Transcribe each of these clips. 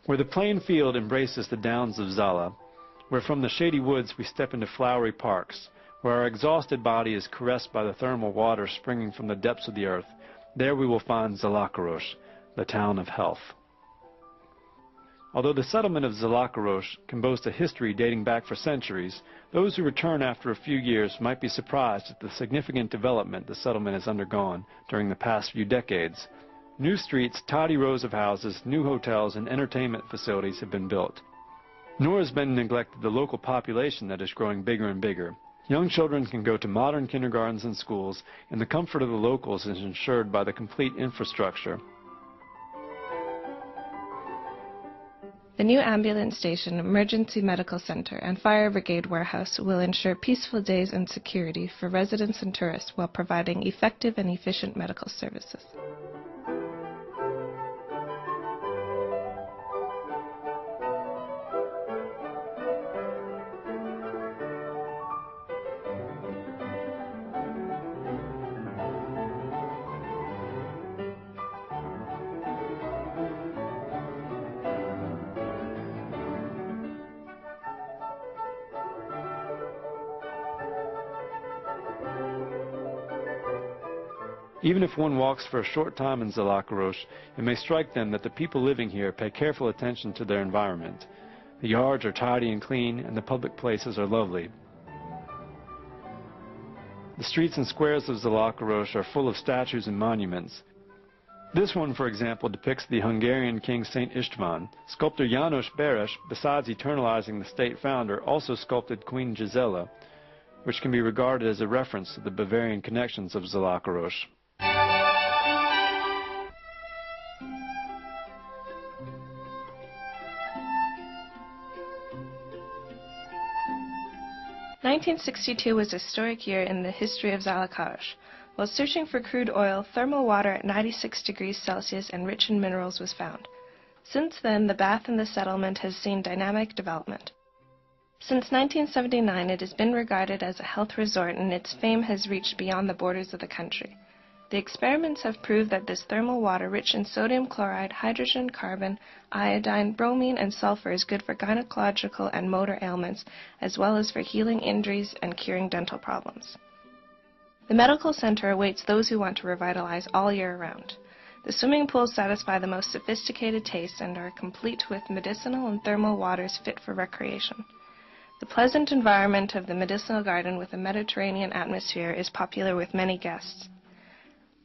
Where the plain field embraces the downs of Zala, where from the shady woods we step into flowery parks, where our exhausted body is caressed by the thermal water springing from the depths of the earth, there we will find Zalakaros, the town of health. Although the settlement of Zalakaros can boast a history dating back for centuries, those who return after a few years might be surprised at the significant development the settlement has undergone during the past few decades. New streets, tidy rows of houses, new hotels, and entertainment facilities have been built. Nor has been neglected the local population that is growing bigger and bigger. Young children can go to modern kindergartens and schools, and the comfort of the locals is ensured by the complete infrastructure. The new ambulance station, emergency medical center, and fire brigade warehouse will ensure peaceful days and security for residents and tourists while providing effective and efficient medical services. Even if one walks for a short time in Zalakaros, it may strike them that the people living here pay careful attention to their environment. The yards are tidy and clean, and the public places are lovely. The streets and squares of Zalakaros are full of statues and monuments. This one, for example, depicts the Hungarian king Saint István. Sculptor János Beres, besides eternalizing the state founder, also sculpted Queen Gisela, which can be regarded as a reference to the Bavarian connections of Zalakaros. 1962 was a historic year in the history of Zalakaros. While searching for crude oil, thermal water at 96 degrees Celsius and rich in minerals was found. Since then, the bath in the settlement has seen dynamic development. Since 1979, it has been regarded as a health resort, and its fame has reached beyond the borders of the country. The experiments have proved that this thermal water, rich in sodium chloride, hydrogen, carbon, iodine, bromine, and sulfur, is good for gynecological and motor ailments, as well as for healing injuries and curing dental problems. The medical center awaits those who want to revitalize all year round. The swimming pools satisfy the most sophisticated tastes and are complete with medicinal and thermal waters fit for recreation. The pleasant environment of the medicinal garden with a Mediterranean atmosphere is popular with many guests.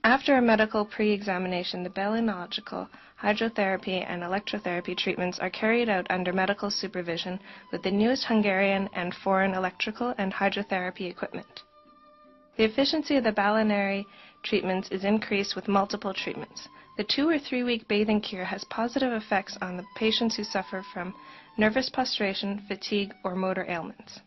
After a medical pre-examination, the balinological, hydrotherapy, and electrotherapy treatments are carried out under medical supervision with the newest Hungarian and foreign electrical and hydrotherapy equipment. The efficiency of the balneary treatments is increased with multiple treatments. The 2 or 3 week bathing cure has positive effects on the patients who suffer from nervous prostration, fatigue, or motor ailments.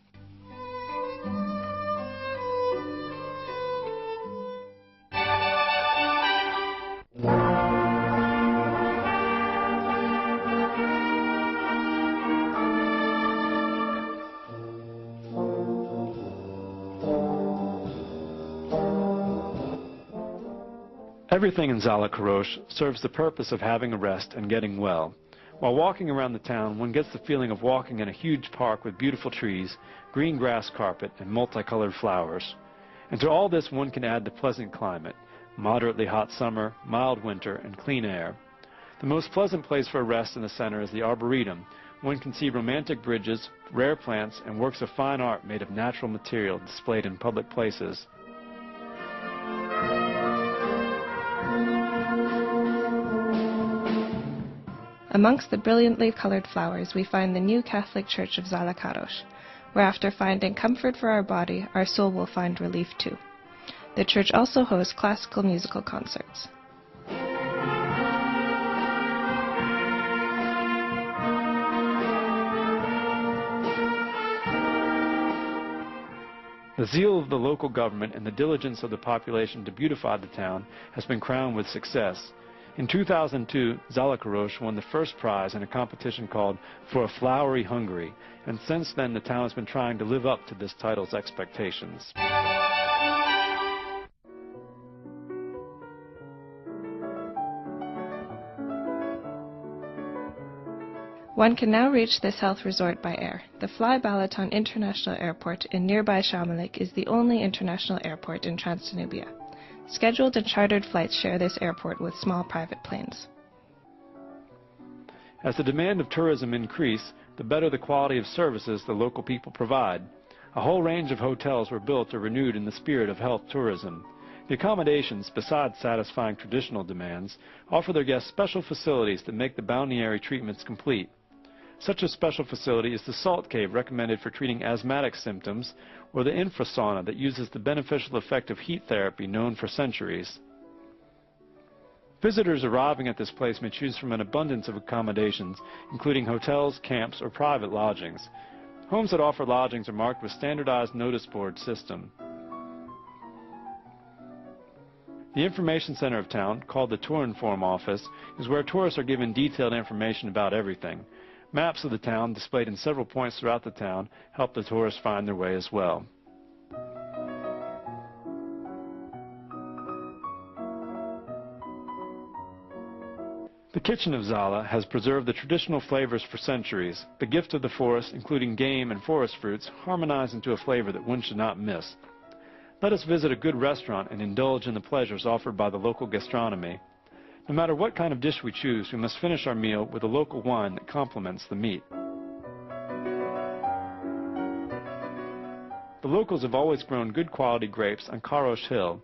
Everything in Zalakaros serves the purpose of having a rest and getting well. While walking around the town, one gets the feeling of walking in a huge park with beautiful trees, green grass carpet, and multicolored flowers. And to all this one can add the pleasant climate, moderately hot summer, mild winter, and clean air. The most pleasant place for a rest in the center is the Arboretum. One can see romantic bridges, rare plants, and works of fine art made of natural material displayed in public places. Amongst the brilliantly colored flowers, we find the new Catholic Church of Zalakaros, where after finding comfort for our body, our soul will find relief too. The church also hosts classical musical concerts. The zeal of the local government and the diligence of the population to beautify the town has been crowned with success. In 2002, Zalakaros won the first prize in a competition called For a Flowery Hungary, and since then the town has been trying to live up to this title's expectations. One can now reach this health resort by air. The Fly Balaton International Airport in nearby Shamalik is the only international airport in Trans-Danubia. Scheduled and chartered flights share this airport with small private planes. As the demand of tourism increased, the better the quality of services the local people provide. A whole range of hotels were built or renewed in the spirit of health tourism. The accommodations, besides satisfying traditional demands, offer their guests special facilities that make the balneary treatments complete. Such a special facility is the salt cave recommended for treating asthmatic symptoms, or the infrasauna that uses the beneficial effect of heat therapy known for centuries. Visitors arriving at this place may choose from an abundance of accommodations, including hotels, camps, or private lodgings. Homes that offer lodgings are marked with standardized notice board system. The information center of town, called the Tour Inform Office, is where tourists are given detailed information about everything. Maps of the town displayed in several points throughout the town help the tourists find their way as well. The kitchen of Zala has preserved the traditional flavors for centuries. The gift of the forest, including game and forest fruits, harmonize into a flavor that one should not miss. Let us visit a good restaurant and indulge in the pleasures offered by the local gastronomy. No matter what kind of dish we choose, we must finish our meal with a local wine that complements the meat. The locals have always grown good quality grapes on Karosh Hill.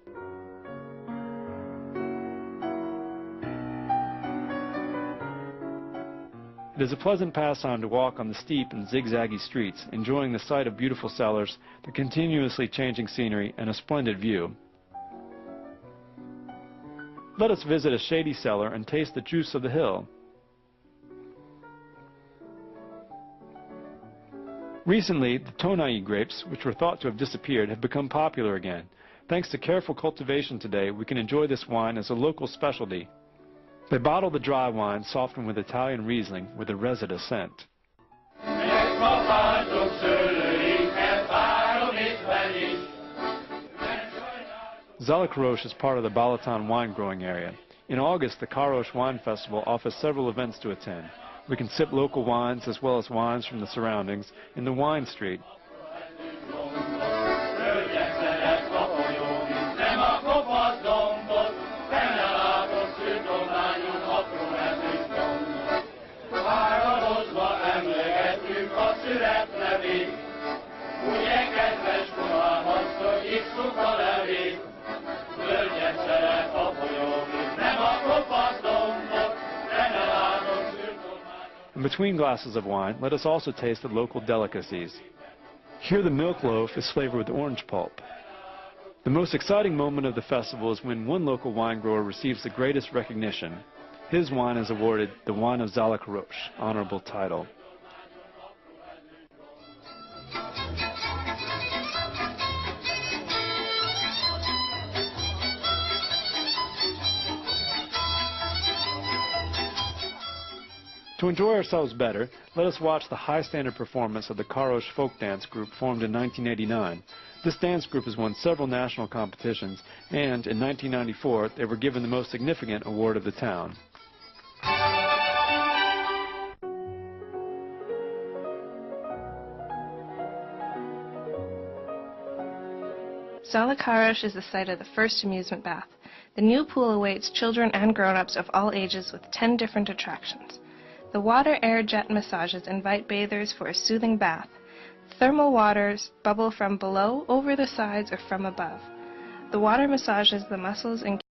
It is a pleasant pastime to walk on the steep and zigzaggy streets, enjoying the sight of beautiful cellars, the continuously changing scenery, and a splendid view. Let us visit a shady cellar and taste the juice of the hill. Recently, the Tonai grapes, which were thought to have disappeared, have become popular again. Thanks to careful cultivation today, we can enjoy this wine as a local specialty. They bottle the dry wine softened with Italian Riesling with a residue scent. Zalakaros is part of the Balaton wine growing area. In August, the Karosh Wine Festival offers several events to attend. We can sip local wines as well as wines from the surroundings in the wine street. And between glasses of wine, let us also taste the local delicacies. Here the milk loaf is flavored with orange pulp. The most exciting moment of the festival is when one local wine grower receives the greatest recognition. His wine is awarded the Wine of Zalakaros, honorable title. To enjoy ourselves better, let us watch the high-standard performance of the Karosh Folk Dance Group formed in 1989. This dance group has won several national competitions, and in 1994 they were given the most significant award of the town. Zalakaros is the site of the first amusement bath. The new pool awaits children and grown-ups of all ages with 10 different attractions. The water-air jet massages invite bathers for a soothing bath. Thermal waters bubble from below, over the sides, or from above. The water massages the muscles and